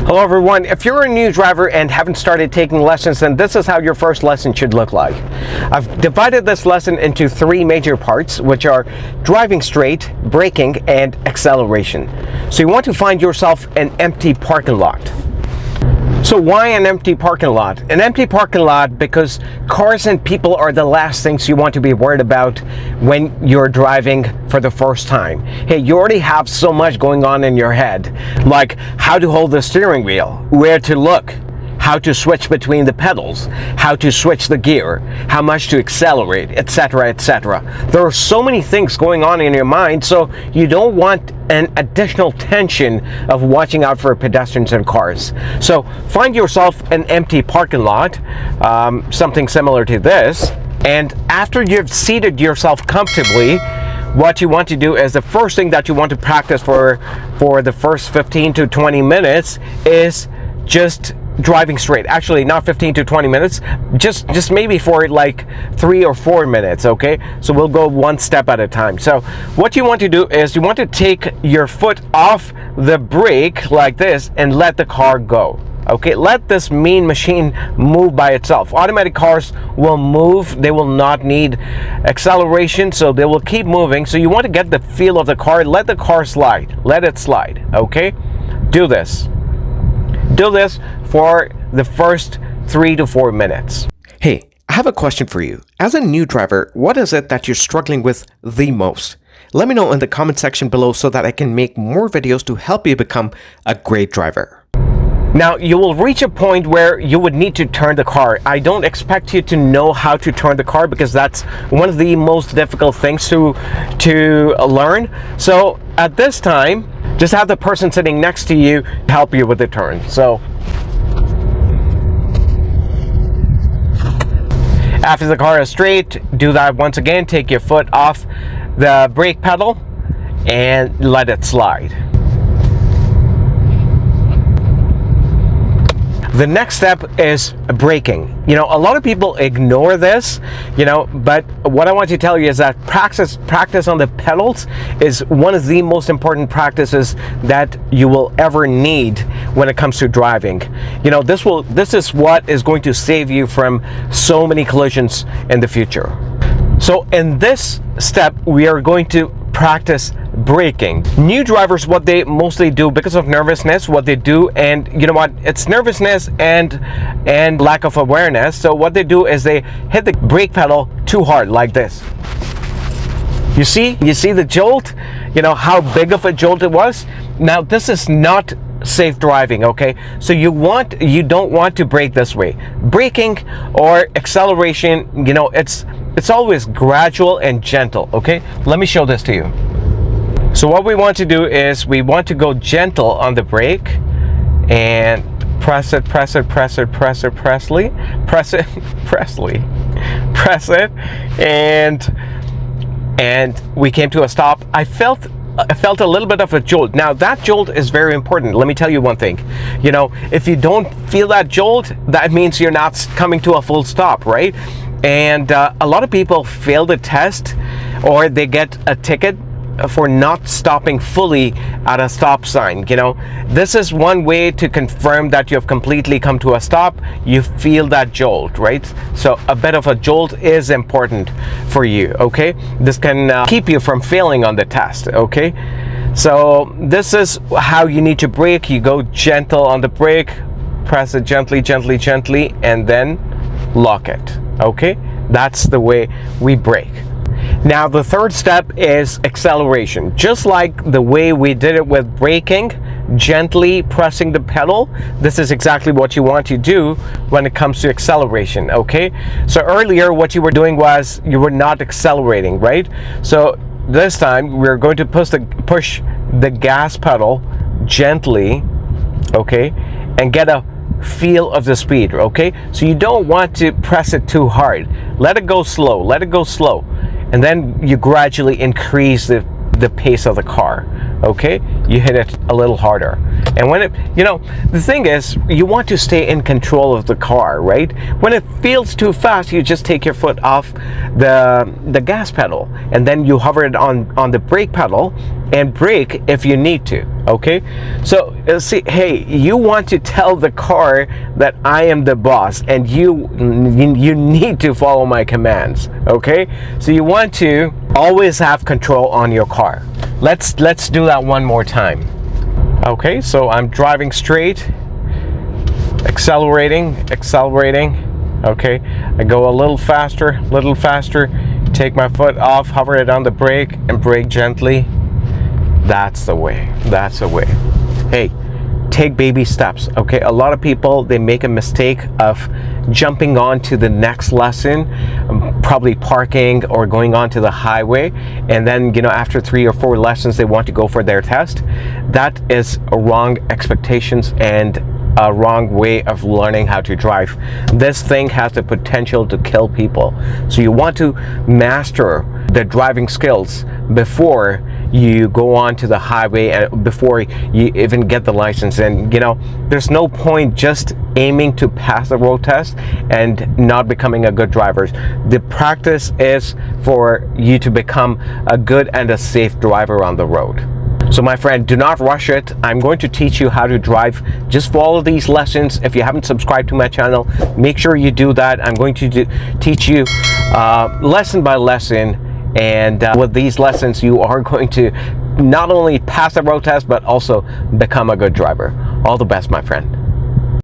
Hello everyone, if you're a new driver and haven't started taking lessons, then this is how your first lesson should look like. I've divided this lesson into three major parts, which are driving straight, braking, and acceleration. So you want to find yourself an empty parking lot. So why an empty parking lot? An empty parking lot because cars and people are the last things you want to be worried about when you're driving for the first time. Hey, you already have so much going on in your head, like how to hold the steering wheel, where to look, how to switch between the pedals, how to switch the gear, how much to accelerate, etc., etc. There are so many things going on in your mind, so you don't want an additional tension of watching out for pedestrians and cars. So find yourself an empty parking lot, something similar to this, and after you've seated yourself comfortably, what you want to do is the first thing that you want to practice for the first 15 to 20 minutes is just driving straight. Actually, not 15 to 20 minutes, just maybe for like 3 or 4 minutes, okay? So we'll go one step at a time. So what you want to do is you want to take your foot off the brake like this and let the car go. Okay, let this mean machine move by itself. Automatic cars will move, they will not need acceleration, so they will keep moving. So you want to get the feel of the car, let the car slide, let it slide, okay? Do this for the first 3 to 4 minutes. Hey, I have a question for you. As a new driver, what is it that you're struggling with the most? Let me know in the comment section below so that I can make more videos to help you become a great driver. Now, you will reach a point where you would need to turn the car. I don't expect you to know how to turn the car because that's one of the most difficult things to learn. So at this time, just have the person sitting next to you help you with the turn. So after the car is straight, do that once again. Take your foot off the brake pedal and let it slide. The next step is braking. You know, a lot of people ignore this, you know, but what I want to tell you is that practice on the pedals is one of the most important practices that you will ever need when it comes to driving. You know, this is what is going to save you from so many collisions in the future. So in this step, we are going to practice braking. New drivers, what they mostly do because of nervousness, what they do, and you know what, it's nervousness and lack of awareness. So what they do is they hit the brake pedal too hard like this. You see the jolt, you know how big of a jolt it was. Now this is not safe driving, okay? So you don't want to brake this way. Braking or acceleration, you know, it's always gradual and gentle, okay? Let me show this to you. So what we want to do is we want to go gentle on the brake and press it, and we came to a stop. I felt a little bit of a jolt. Now that jolt is very important. Let me tell you one thing. You know, if you don't feel that jolt, that means you're not coming to a full stop, right? And a lot of people fail the test or they get a ticket for not stopping fully at a stop sign. You know, this is one way to confirm that you have completely come to a stop. You feel that jolt, right? So a bit of a jolt is important for you, okay? This can keep you from failing on the test, okay? So this is how you need to brake. You go gentle on the brake, press it gently, and then lock it, okay? That's the way we brake. Now the third step is acceleration. Just like the way we did it with braking, gently pressing the pedal, this is exactly what you want to do when it comes to acceleration, okay? So earlier what you were doing was you were not accelerating, right? So this time we're going to push the gas pedal gently, okay, and get a feel of the speed, okay? So you don't want to press it too hard. Let it go slow, and then you gradually increase the pace of the car, okay? You hit it a little harder. And when it, the thing is, you want to stay in control of the car, right? When it feels too fast, you just take your foot off the gas pedal, and then you hover it on the brake pedal and brake if you need to, okay? So see, hey, you want to tell the car that I am the boss and you need to follow my commands, okay? So you want to always have control on your car. Let's do that one more time. Okay, so I'm driving straight, accelerating. Okay, I go a little faster, take my foot off, hover it on the brake, and brake gently. That's the way. Hey, take baby steps, okay? A lot of people, they make a mistake of jumping on to the next lesson, probably parking or going on to the highway, and then after 3 or 4 lessons they want to go for their test. That is a wrong expectations and a wrong way of learning how to drive. This thing has the potential to kill people. So you want to master the driving skills before you go on to the highway and before you even get the license. And there's no point just aiming to pass the road test and not becoming a good driver. The practice is for you to become a good and a safe driver on the road. So my friend, do not rush it. I'm going to teach you how to drive. Just follow these lessons. If you haven't subscribed to my channel, make sure you do that. I'm going to teach you lesson by lesson, and with these lessons you are going to not only pass the road test but also become a good driver. All the best, my friend.